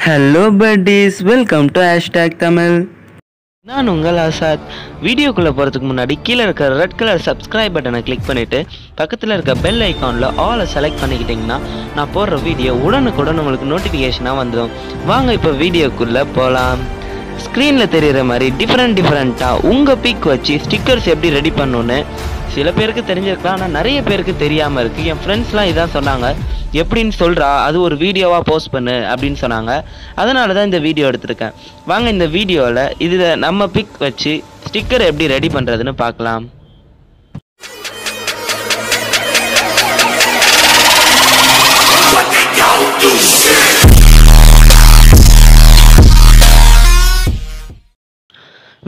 Hello buddies, welcome to #Tamil. நான் உங்கள் ஆசாத். வீடியோக்குள்ளே போகிறதுக்கு முன்னாடி கீழே இருக்க ரெட் கலர் சப்ஸ்கிரைப் பட்டனை கிளிக் பண்ணிவிட்டு பக்கத்தில் இருக்க பெல் ஐக்கானில் ஆலை செலக்ட் பண்ணிக்கிட்டிங்கன்னா நான் போடுற வீடியோ உடனுக்குடன் உங்களுக்கு நோட்டிஃபிகேஷனாக வந்துடும். வாங்க இப்போ வீடியோக்குள்ளே போகலாம். ஸ்க்ரீனில் தெரிகிற மாதிரி டிஃப்ரெண்ட்டாக உங்கள் பிக் வச்சு ஸ்டிக்கர்ஸ் எப்படி ரெடி பண்ணணுன்னு சில பேருக்கு தெரிஞ்சிருக்கலாம், ஆனால் நிறைய பேருக்கு தெரியாமல் இருக்குது. என் ஃப்ரெண்ட்ஸ்லாம் இதான் சொன்னாங்க, எப்படின்னு சொல்கிறா, அது ஒரு வீடியோவாக போஸ்ட் பண்ணு அப்படின்னு சொன்னாங்க. அதனால தான் இந்த வீடியோ எடுத்திருக்கேன். வாங்க இந்த வீடியோவில் இதில் நம்ம பிக் வச்சு ஸ்டிக்கர் எப்படி ரெடி பண்ணுறதுன்னு பார்க்கலாம்.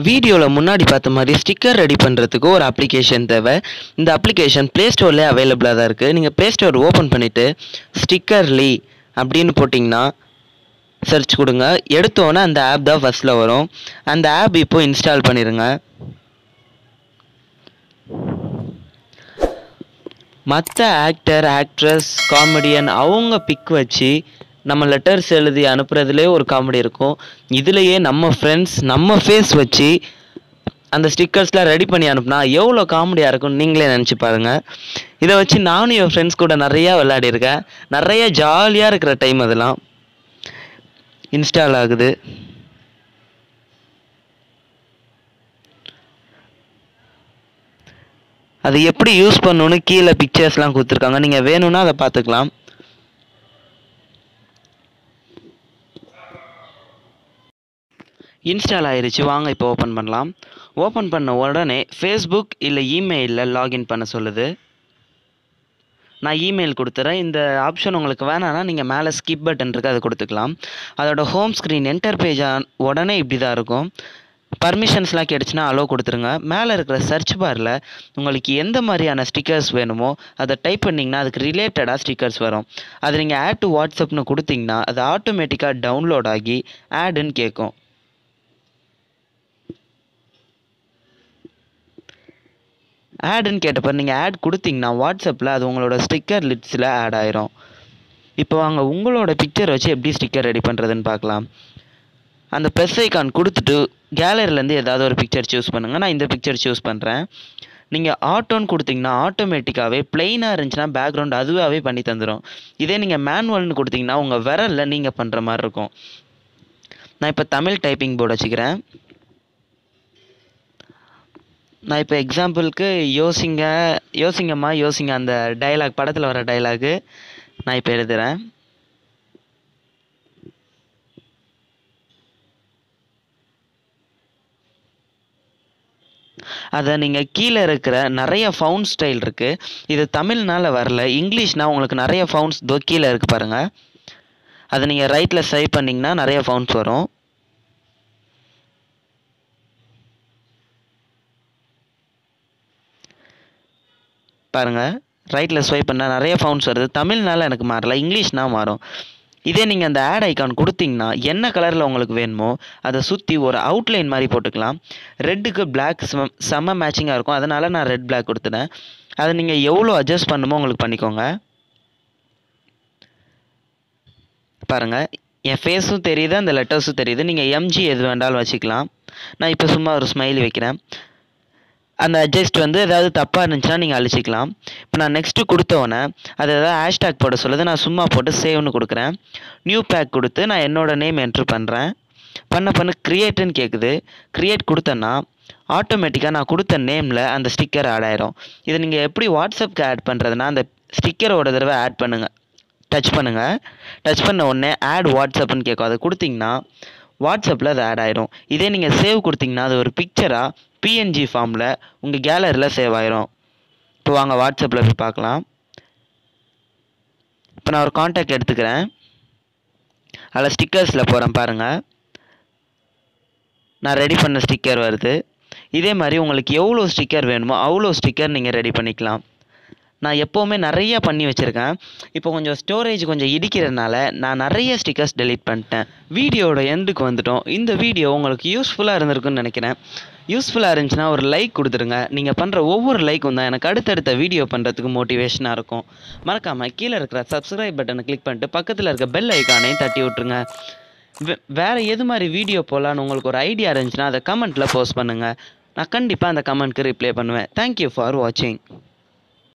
வீடியோவில் முன்னாடி பார்த்த மாதிரி ஸ்டிக்கர் ரெடி பண்ணுறதுக்கு ஒரு அப்ளிகேஷன் தேவை. இந்த அப்ளிகேஷன் ப்ளே ஸ்டோர்லேயே அவைலபிளாக தான் இருக்குது. நீங்கள் ப்ளே ஸ்டோர் ஓப்பன் பண்ணிவிட்டு ஸ்டிக்கர்லி அப்படின்னு போட்டிங்கன்னா சர்ச் கொடுங்க. எடுத்தோன்னே அந்த ஆப் தான் ஃபஸ்ட்டில் வரும். அந்த ஆப் இப்போ இன்ஸ்டால் பண்ணிடுங்க. மற்ற ஆக்டர், ஆக்ட்ரஸ், காமெடியன் அவங்க பிக் வச்சு நம்ம லெட்டர்ஸ் எழுதி அனுப்புறதுலேயே ஒரு காமெடி இருக்கும். இதுலேயே நம்ம ஃப்ரெண்ட்ஸ் நம்ம ஃபேஸ் வச்சு அந்த ஸ்டிக்கர்ஸ்லாம் ரெடி பண்ணி அனுப்புனா எவ்வளோ காமெடியாக இருக்கும்னு நீங்களே நினச்சி பாருங்கள். இதை வச்சு நானும் என் ஃப்ரெண்ட்ஸ் கூட நிறையா விளையாடிருக்கேன். நிறைய ஜாலியாக இருக்கிற டைம் அதெல்லாம். இன்ஸ்டால் ஆகுது. அது எப்படி யூஸ் பண்ணணுன்னு கீழே பிக்சர்ஸ்லாம் கொடுத்துருக்காங்க. நீங்கள் வேணும்னா அதை பார்த்துக்கலாம். இன்ஸ்டால் ஆயிடுச்சு. வாங்க இப்போ ஓப்பன் பண்ணலாம். ஓப்பன் பண்ண உடனே ஃபேஸ்புக் இல்லை இமெயிலில் லாகின் பண்ண சொல்லுது. நான் இமெயில் கொடுத்துறேன். இந்த ஆப்ஷன் உங்களுக்கு வேணான்னா நீங்கள் மேலே ஸ்கிப் பட்டன் இருக்குது, அதை கொடுத்துக்கலாம். அதோட ஹோம் ஸ்க்ரீன் என்டர் பேஜ் உடனே இப்படி தான் இருக்கும். பர்மிஷன்ஸ்லாம் கேட்டுச்சுன்னா அலோ கொடுத்துருங்க. மேலே இருக்கிற சர்ச் பாரில் உங்களுக்கு எந்த மாதிரியான ஸ்டிக்கர்ஸ் வேணுமோ அதை டைப் பண்ணிங்கன்னா அதுக்கு ரிலேட்டடாக ஸ்டிக்கர்ஸ் வரும். அதை நீங்கள் ஆட் டு வாட்ஸ்அப்னு கொடுத்தீங்கன்னா அது ஆட்டோமேட்டிக்காக டவுன்லோட் ஆகி ஆடுன்னு கேட்கும். ஆடுன்னு கேட்டப்போ நீங்கள் ஆட் கொடுத்தீங்கன்னா வாட்ஸ்அப்பில் அது உங்களோட ஸ்டிக்கர் லிஸ்ட்டில் ஆட் ஆயிரும். இப்போ வாங்க உங்களோட பிக்சர் வச்சு எப்படி ஸ்டிக்கர் ரெடி பண்ணுறதுன்னு பார்க்கலாம். அந்த ப்ளஸ் ஐக்கான் கொடுத்துட்டு கேலரிலேருந்து ஏதாவது ஒரு பிக்சர் சூஸ் பண்ணுங்கள். நான் இந்த பிக்சர் சூஸ் பண்ணுறேன். நீங்கள் ஆட்டோன்னு கொடுத்தீங்கன்னா ஆட்டோமேட்டிக்காகவே பிளெயினாக இருந்துச்சுன்னா பேக்ரவுண்ட் அதுவாகவே பண்ணி தந்துடும். இதே நீங்கள் மேனுவல்னு கொடுத்தீங்கன்னா உங்கள் விரலில் நீங்கள் பண்ணுற மாதிரி இருக்கும். நான் இப்போ தமிழ் டைப்பிங் போர்டு வச்சுக்கிறேன். நான் இப்போ எக்ஸாம்பிளுக்கு யோசிங்கம்மா யோசிங்க அந்த டைலாக், படத்தில் வர டைலாகு நான் இப்போ எழுதுகிறேன். அதை நீங்கள் கீழே இருக்கிற நிறைய ஃபவுண்ட் ஸ்டைல் இருக்குது. இது தமிழ்னால வரல, இங்கிலீஷ்னால் உங்களுக்கு நிறைய ஃபவுண்ட்ஸ் கீழே இருக்குது பாருங்கள். அதை நீங்கள் ரைட்டில் ஸ்வைப் பண்ணிங்கன்னா நிறைய ஃபவுண்ட்ஸ் வரும். பாருங்கள், ரைட்டில் ஸ்வைப் பண்ணால் நிறைய ஃபவுண்ட்ஸ் வருது. தமிழ்னால எனக்கு மாறல, இங்கிலீஷ்னால் மாறும். இதே நீங்கள் அந்த ஆட் ஐக்கான் கொடுத்தீங்கன்னா என்ன கலரில் உங்களுக்கு வேணுமோ அதை சுற்றி ஒரு அவுட்லைன் மாதிரி போட்டுக்கலாம். ரெட்டுக்கு பிளாக் செம்ம மேட்சிங்காக இருக்கும். அதனால் நான் ரெட் பிளாக் கொடுத்துட்டேன். அதை நீங்கள் எவ்வளோ அட்ஜஸ்ட் பண்ணுமோ உங்களுக்கு பண்ணிக்கோங்க. பாருங்கள், என் ஃபேஸும் தெரியுது, அந்த லெட்டர்ஸும் தெரியுது. நீங்கள் எம்ஜி எது வேண்டாலும் வச்சுக்கலாம். நான் இப்போ சும்மா ஒரு ஸ்மைலி வைக்கிறேன். அந்த அட்ஜஸ்ட் ஏதாவது தப்பாக இருந்துச்சுன்னா நீங்கள் அழிச்சிக்கலாம். இப்போ நான் நெக்ஸ்ட்டு கொடுத்தோன்னே அது ஏதாவது ஹேஷ்டேக் போட சொல்லுது. நான் சும்மா போட்டு சேவ்னு கொடுக்குறேன். நியூ பேக் கொடுத்து நான் என்னோடய நேம் என்ட்ரு பண்ணுறேன். பண்ண க்ரியேட்டுன்னு கேட்குது. க்ரியேட் கொடுத்தேன்னா ஆட்டோமேட்டிக்காக நான் கொடுத்த நேமில் அந்த ஸ்டிக்கர் ஆட் ஆயிரும். இதை நீங்கள் எப்படி வாட்ஸ்அப்புக்கு ஆட் பண்ணுறதுனா அந்த ஸ்டிக்கரோட தடவை ஆட் பண்ணுங்கள், டச் பண்ணுங்கள். டச் பண்ண உடனே ஆட் வாட்ஸ்அப்னு கேட்கும். அதை கொடுத்தீங்கன்னா வாட்ஸ்அப்பில் அது ஆட் ஆயிரும். இதே நீங்கள் சேவ் கொடுத்தீங்கன்னா அது ஒரு பிக்சராக பிஎன்ஜி ஃபார்மில் உங்கள் கேலரியில் சேவ் ஆயிரும். இப்போ வாங்க வாட்ஸ்அப்பில் போய் பார்க்கலாம். இப்போ நான் ஒரு காண்டாக்ட் எடுத்துக்கிறேன். அதில் ஸ்டிக்கர்ஸில் போகிறேன் பாருங்கள். நான் ரெடி பண்ண ஸ்டிக்கர் வருது. இதே மாதிரி உங்களுக்கு எவ்வளோ ஸ்டிக்கர் வேணுமோ அவ்வளோ ஸ்டிக்கர் நீங்கள் ரெடி பண்ணிக்கலாம். நான் எப்போவுமே நிறையா பண்ணி வச்சுருக்கேன். இப்போ கொஞ்சம் ஸ்டோரேஜ் கொஞ்சம் இடிக்கிறதுனால நான் நிறைய ஸ்டிக்கர்ஸ் டெலீட் பண்ணிட்டேன். வீடியோட எண்டுக்கு வந்துட்டோம். இந்த வீடியோ உங்களுக்கு யூஸ்ஃபுல்லாக இருந்திருக்குன்னு நினைக்கிறேன். யூஸ்ஃபுல்லாக இருந்துச்சுன்னா ஒரு லைக் கொடுத்துருங்க. நீங்கள் பண்ணுற ஒவ்வொரு லைக்கும் தான் எனக்கு அடுத்தடுத்த வீடியோ பண்ணுறதுக்கு மோட்டிவேஷனாக இருக்கும். மறக்காமல் கீழே இருக்கிற சப்ஸ்கிரைப் பட்டனை கிளிக் பண்ணிட்டு பக்கத்தில் இருக்க பெல் ஐக்கானையும் தட்டி விட்ருங்க. வேறு எது மாதிரி வீடியோ போடலான்னு உங்களுக்கு ஒரு ஐடியா இருந்துச்சுன்னா அதை கமெண்ட்டில் போஸ்ட் பண்ணுங்கள். நான் கண்டிப்பாக அந்த கமெண்ட்க்கு ரிப்ளை பண்ணுவேன். தேங்க்யூ ஃபார் வாட்சிங்.